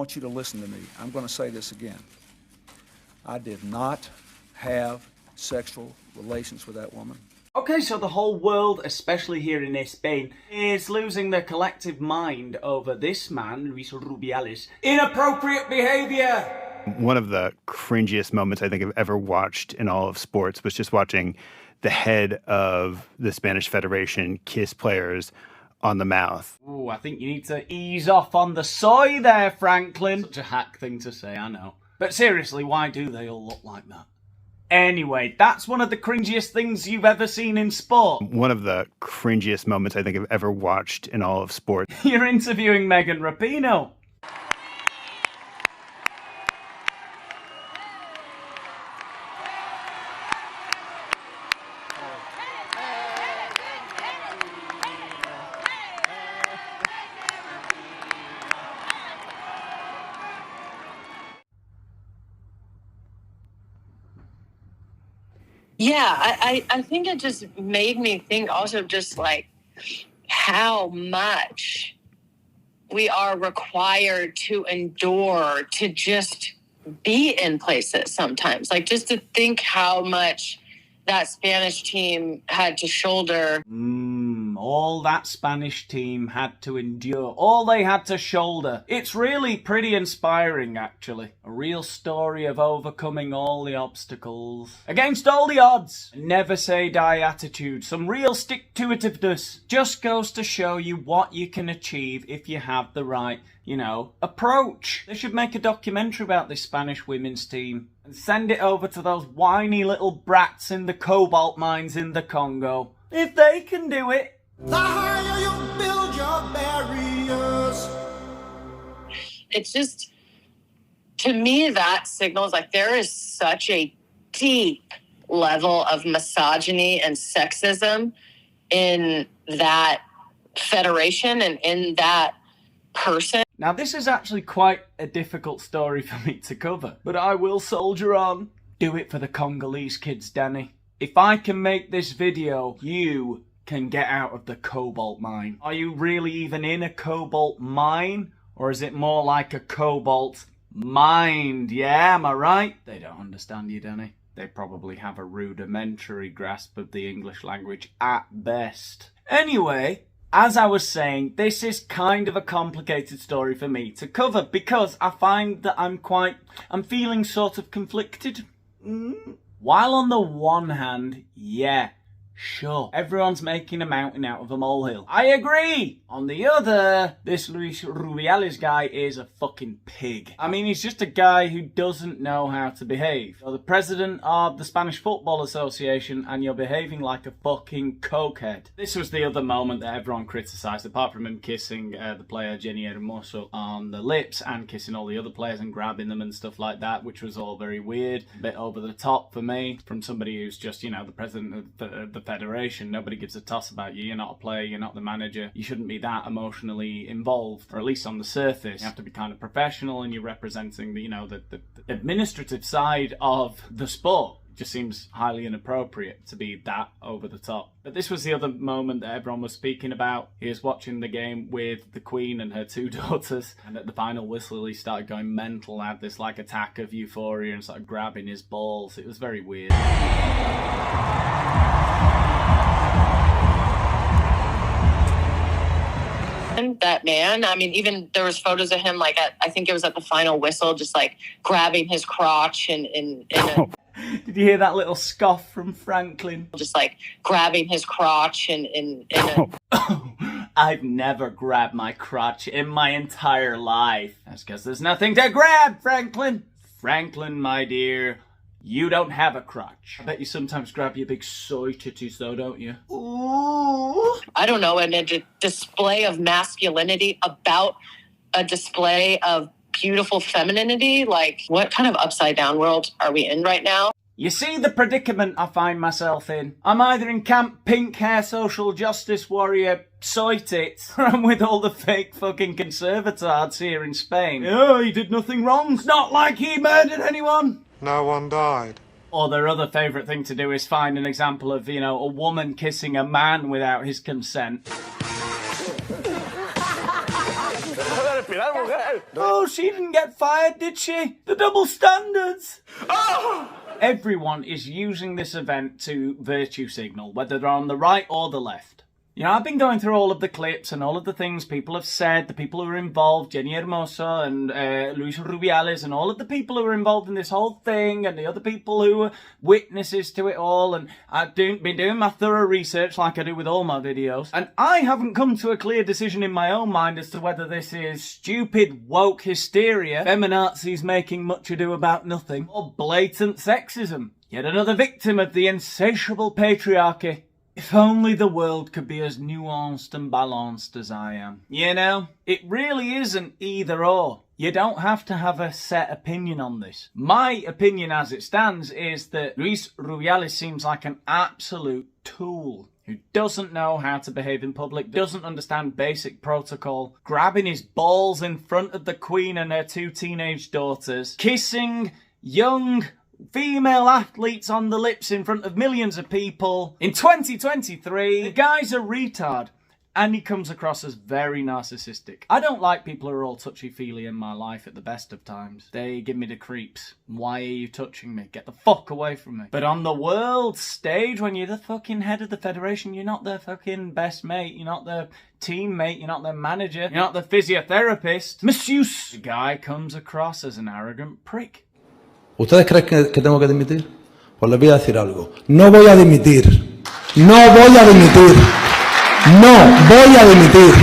want you to listen to me. I'm going to say this again. I did not have sexual relations with that woman. Okay, so the whole world, especially here in Spain, is losing their collective mind over this man, Luis Rubiales. Inappropriate behaviour! One of the cringiest moments I think I've ever watched in all of sports was just watching the head of the Spanish Federation kiss players on the mouth. Ooh, I think you need to ease off on the soy there, Franklin. Such a hack thing to say, I know. But seriously, why do they all look like that? Anyway, that's one of the cringiest things you've ever seen in sport. One of the cringiest moments I think I've ever watched in all of sport. You're interviewing Megan Rapinoe. Yeah, I think it just made me think also just like how much we are required to endure to just be in places sometimes. Like just to think how much that Spanish team had to shoulder. All that Spanish team had to endure. All they had to shoulder. It's really pretty inspiring, actually. A real story of overcoming all the obstacles. Against all the odds. Never say die attitude. Some real stick-to-itiveness. Just goes to show you what you can achieve if you have the right, approach. They should make a documentary about this Spanish women's team. And send it over to those whiny little brats in the cobalt mines in the Congo. If they can do it. The higher you build your barriers. It's just, to me, that signals like there is such a deep level of misogyny and sexism in that federation and in that person. Now, this is actually quite a difficult story for me to cover, but I will soldier on. Do it for the Congolese kids, Danny. If I can make this video, you can get out of the cobalt mine. Are you really even in a cobalt mine? Or is it more like a cobalt mind? Yeah, am I right? They don't understand you, Danny. They probably have a rudimentary grasp of the English language at best. Anyway, as I was saying, this is kind of a complicated story for me to cover because I find that I'm feeling sort of conflicted. While on the one hand, yeah, sure, everyone's making a mountain out of a molehill. I agree! On the other, this Luis Rubiales guy is a fucking pig. I mean, he's just a guy who doesn't know how to behave. You're the president of the Spanish Football Association and you're behaving like a fucking cokehead. This was the other moment that everyone criticised, apart from him kissing the player Jenni Hermoso on the lips and kissing all the other players and grabbing them and stuff like that, which was all very weird. A bit over the top for me, from somebody who's just, the president of the federation. Nobody gives a toss about you. You're not a player, you're not the manager. You shouldn't be that emotionally involved, or at least on the surface. You have to be kind of professional and you're representing the administrative side of the sport. It just seems highly inappropriate to be that over the top. But this was the other moment that everyone was speaking about. He was watching the game with the Queen and her two daughters, and at the final whistle he started going mental, had this like attack of euphoria and started grabbing his balls. It was very weird. That man, I mean, even there was photos of him like I think it was at the final whistle, just like grabbing his crotch and Did you hear that little scoff from Franklin? Just like grabbing his crotch and I've never grabbed my crotch in my entire life. That's because there's nothing to grab, Franklin. Franklin, my dear, you don't have a crotch. I bet you sometimes grab your big soy titties though, don't you? Ooh. I don't know, and a display of masculinity about a display of beautiful femininity. Like, what kind of upside down world are we in right now? You see the predicament I find myself in? I'm either in camp pink hair social justice warrior soy tits, or I'm with all the fake fucking conservatards here in Spain. Oh, he did nothing wrong. It's not like he murdered anyone. No one died. Or their other favourite thing to do is find an example of, a woman kissing a man without his consent. Oh, she didn't get fired, did she? The double standards! Everyone is using this event to virtue signal, whether they're on the right or the left. You know, I've been going through all of the clips and all of the things people have said, the people who are involved, Jenni Hermoso and Luis Rubiales and all of the people who are involved in this whole thing and the other people who are witnesses to it all. And I've been doing my thorough research like I do with all my videos. And I haven't come to a clear decision in my own mind as to whether this is stupid woke hysteria, feminazis making much ado about nothing, or blatant sexism. Yet another victim of the insatiable patriarchy. If only the world could be as nuanced and balanced as I am. You know, it really isn't either or. You don't have to have a set opinion on this. My opinion as it stands is that Luis Rubiales seems like an absolute tool who doesn't know how to behave in public, doesn't understand basic protocol, grabbing his balls in front of the Queen and her 2 teenage daughters, kissing young female athletes on the lips in front of millions of people. In 2023, the guy's a retard. And he comes across as very narcissistic. I don't like people who are all touchy-feely in my life at the best of times. They give me the creeps. Why are you touching me? Get the fuck away from me. But on the world stage, when you're the fucking head of the federation, you're not their fucking best mate. You're not their teammate. You're not their manager. You're not the physiotherapist. Masseuse. The guy comes across as an arrogant prick. ¿Ustedes creen que tengo que dimitir? Pues les voy a decir algo. No voy a dimitir. No voy a dimitir. No voy a dimitir.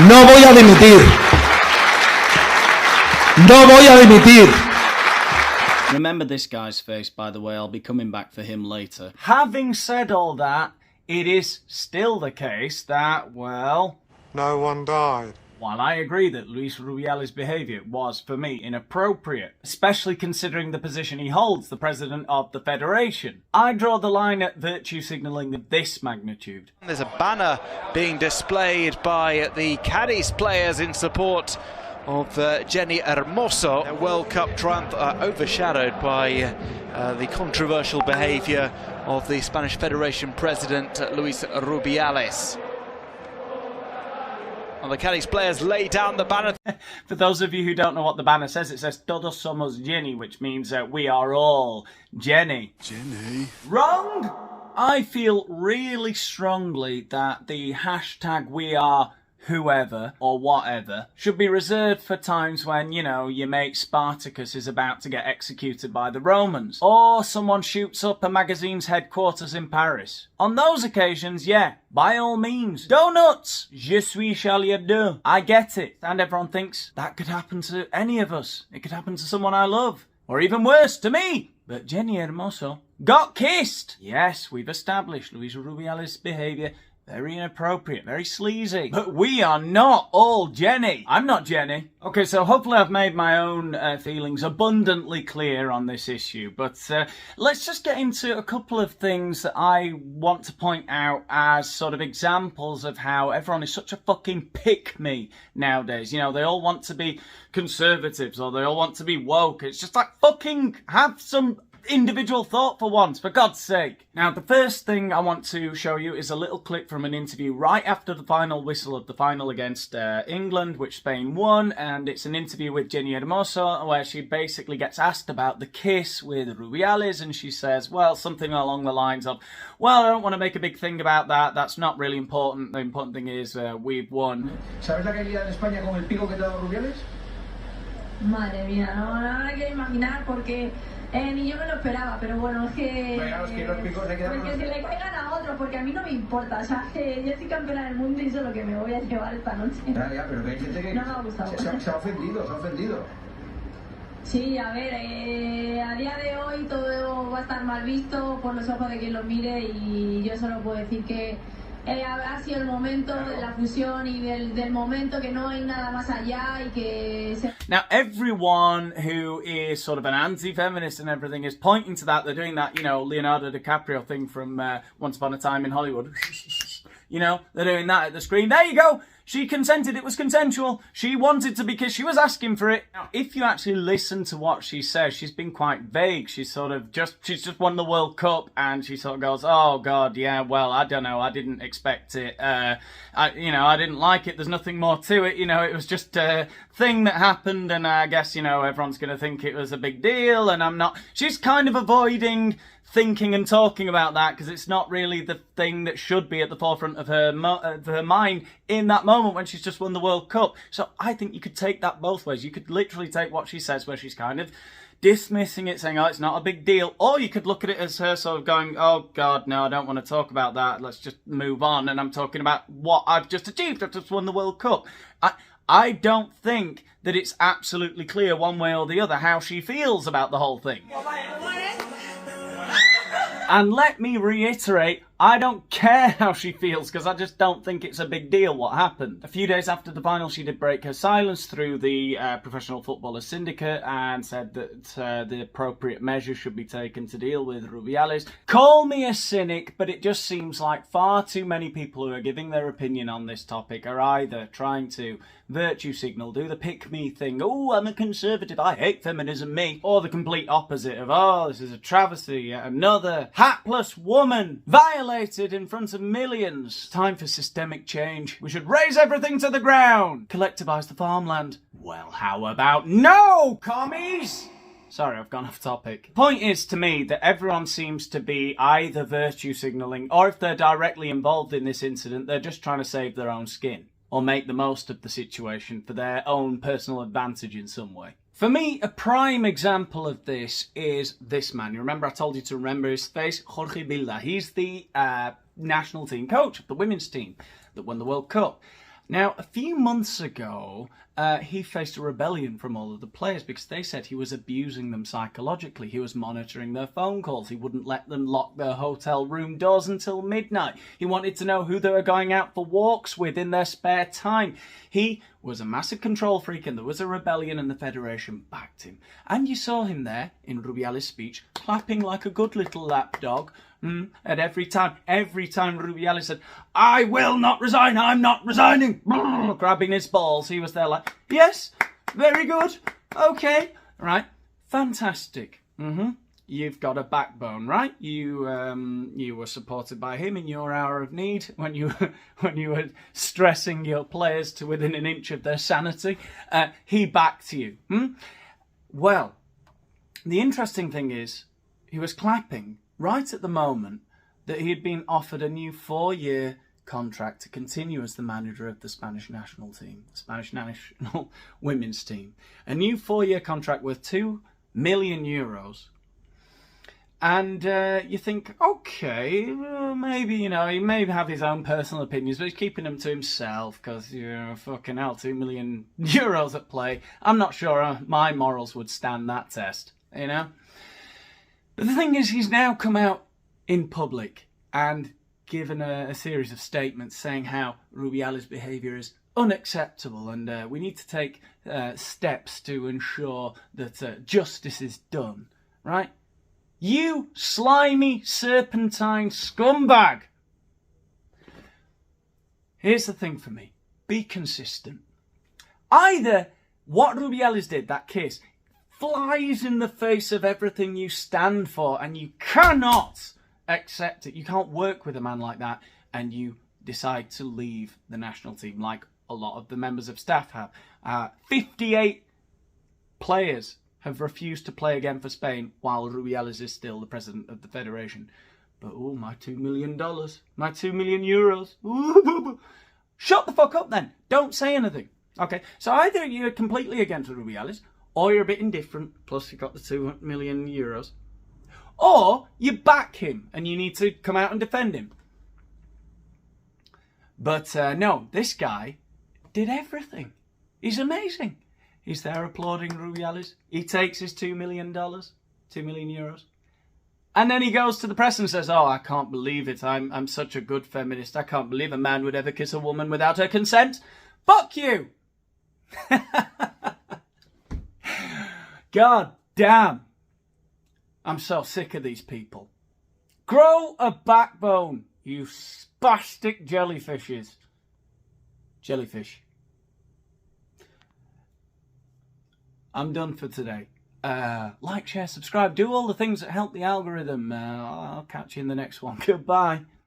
No voy a dimitir. No voy a dimitir. Remember this guy's face, by the way. I'll be coming back for him later. Having said all that, it is still the case that, well, no one died. While I agree that Luis Rubiales' behaviour was, for me, inappropriate, especially considering the position he holds, the president of the federation, I draw the line at virtue signalling of this magnitude. There's a banner being displayed by the Cadiz players in support of Jenni Hermoso. A World Cup triumph overshadowed by the controversial behaviour of the Spanish Federation president, Luis Rubiales. And the Cadiz players lay down the banner. For those of you who don't know what the banner says, it says Todos somos Jenni, which means we are all Jenni. Jenni. Wrong! I feel really strongly that the hashtag we are whoever or whatever should be reserved for times when, you know, your mate Spartacus is about to get executed by the Romans, or someone shoots up a magazine's headquarters in Paris. On those occasions, yeah, by all means, donuts! Je suis Charlie Hebdo. I get it. And everyone thinks that could happen to any of us. It could happen to someone I love. Or even worse, to me. But Jenni Hermoso got kissed. Yes, we've established Luis Rubiales' behaviour very inappropriate, very sleazy. But we are not all Jenni. I'm not Jenni. Okay, so hopefully I've made my own feelings abundantly clear on this issue. But let's just get into a couple of things that I want to point out as sort of examples of how everyone is such a fucking pick-me nowadays. You know, they all want to be conservatives or they all want to be woke. It's just like, fucking have some individual thought for once, for God's sake. Now, the first thing I want to show you is a little clip from an interview right after the final whistle of the final against England, which Spain won, and it's an interview with Jenni Hermoso where she basically gets asked about the kiss with Rubiales, and she says, well, something along the lines of, well, I don't want to make a big thing about that, that's not really important, the important thing is we've won. ¿Sabes la caída de España con el pico que te ha dado Rubiales? Madre mía, no me quiero imaginar porque ni yo me lo esperaba, pero bueno, es que... Bueno, es que los picos se quedan... Porque se le caigan a otros, porque a mí no me importa, o sea, yo soy campeona del mundo y eso es lo que me voy a llevar esta noche. Ya, pero que hay gente que... No me ha gustado. Se ha ofendido, Sí, a ver, a día de hoy todo va a estar mal visto por los ojos de quien lo mire y yo solo puedo decir que ha sido el momento de la fusión y del momento que no hay nada más allá y que... Now, everyone who is sort of an anti-feminist and everything is pointing to that. They're doing that, you know, Leonardo DiCaprio thing from Once Upon a Time in Hollywood. You know, they're doing that at the screen. There you go! She consented. It was consensual. She wanted to be kissed. She was asking for it. Now, if you actually listen to what she says, she's been quite vague. She's just won the World Cup, and she sort of goes, "Oh God, yeah. Well, I don't know. I didn't expect it. I didn't like it. There's nothing more to it. It was just a thing that happened, and I guess everyone's going to think it was a big deal, and I'm not." She's kind of avoiding thinking and talking about that because it's not really the thing that should be at the forefront of her mind in that moment when she's just won the World Cup. So I think you could take that both ways. You could literally take what she says where she's kind of dismissing it, saying, "Oh, it's not a big deal," or you could look at it as her sort of going, "Oh God, no, I don't want to talk about that. Let's just move on. And I'm talking about what I've just achieved. I've just won the World Cup." I don't think that it's absolutely clear one way or the other how she feels about the whole thing. And let me reiterate, I don't care how she feels because I just don't think it's a big deal what happened. A few days after the final, she did break her silence through the Professional Footballers Syndicate and said that the appropriate measures should be taken to deal with Rubiales. Call me a cynic, but it just seems like far too many people who are giving their opinion on this topic are either trying to virtue signal, do the pick-me thing, "Oh, I'm a conservative, I hate feminism, me," or the complete opposite of, "Oh, this is a travesty, yet another hapless woman violated in front of millions. Time for systemic change. We should raze everything to the ground. Collectivise the farmland." Well, how about no, commies? Sorry, I've gone off topic. The point is, to me, that everyone seems to be either virtue signalling, or if they're directly involved in this incident, they're just trying to save their own skin, or make the most of the situation for their own personal advantage in some way. For me, a prime example of this is this man. You remember I told you to remember his face? Jorge Vilda. He's the national team coach of the women's team that won the World Cup. Now, a few months ago, he faced a rebellion from all of the players because they said he was abusing them psychologically. He was monitoring their phone calls. He wouldn't let them lock their hotel room doors until midnight. He wanted to know who they were going out for walks with in their spare time. He was a massive control freak, and there was a rebellion, and the Federation backed him. And you saw him there, in Rubiales' speech, clapping like a good little lapdog. And every time Rubiales said, "I will not resign, I'm not resigning," grabbing his balls, he was there like, "Yes, very good, okay, right, fantastic. You've got a backbone, right? You were supported by him in your hour of need when you were stressing your players to within an inch of their sanity. He backed you. Well, the interesting thing is, he was clapping right at the moment that he had been offered a new 4-year contract to continue as the manager of the Spanish national team, the Spanish national women's team. A new 4-year contract worth €2 million. And you think, okay, maybe, he may have his own personal opinions, but he's keeping them to himself because, fucking hell, €2 million at play. I'm not sure my morals would stand that test, But the thing is, he's now come out in public and given a series of statements saying how Rubiales' behaviour is unacceptable and we need to take steps to ensure that justice is done, right? You slimy, serpentine scumbag! Here's the thing for me. Be consistent. Either what Rubiales did, that kiss, flies in the face of everything you stand for and you cannot accept it. You can't work with a man like that and you decide to leave the national team like a lot of the members of staff have. 58 players have refused to play again for Spain while Rubiales is still the president of the federation. But, my $2 million, my €2 million. Shut the fuck up then. Don't say anything. Okay, so either you're completely against Rubiales, or you're a bit indifferent, plus you've got the €2 million, or you back him and you need to come out and defend him. But no, this guy did everything. He's amazing. He's there applauding Rubiales. He takes his $2 million, €2 million. And then he goes to the press and says, "Oh, I can't believe it. I'm such a good feminist. I can't believe a man would ever kiss a woman without her consent. Fuck you." God damn. I'm so sick of these people. Grow a backbone, you spastic jellyfishes. jellyfish. I'm done for today. Like, share, subscribe, do all the things that help the algorithm. I'll catch you in the next one. Goodbye.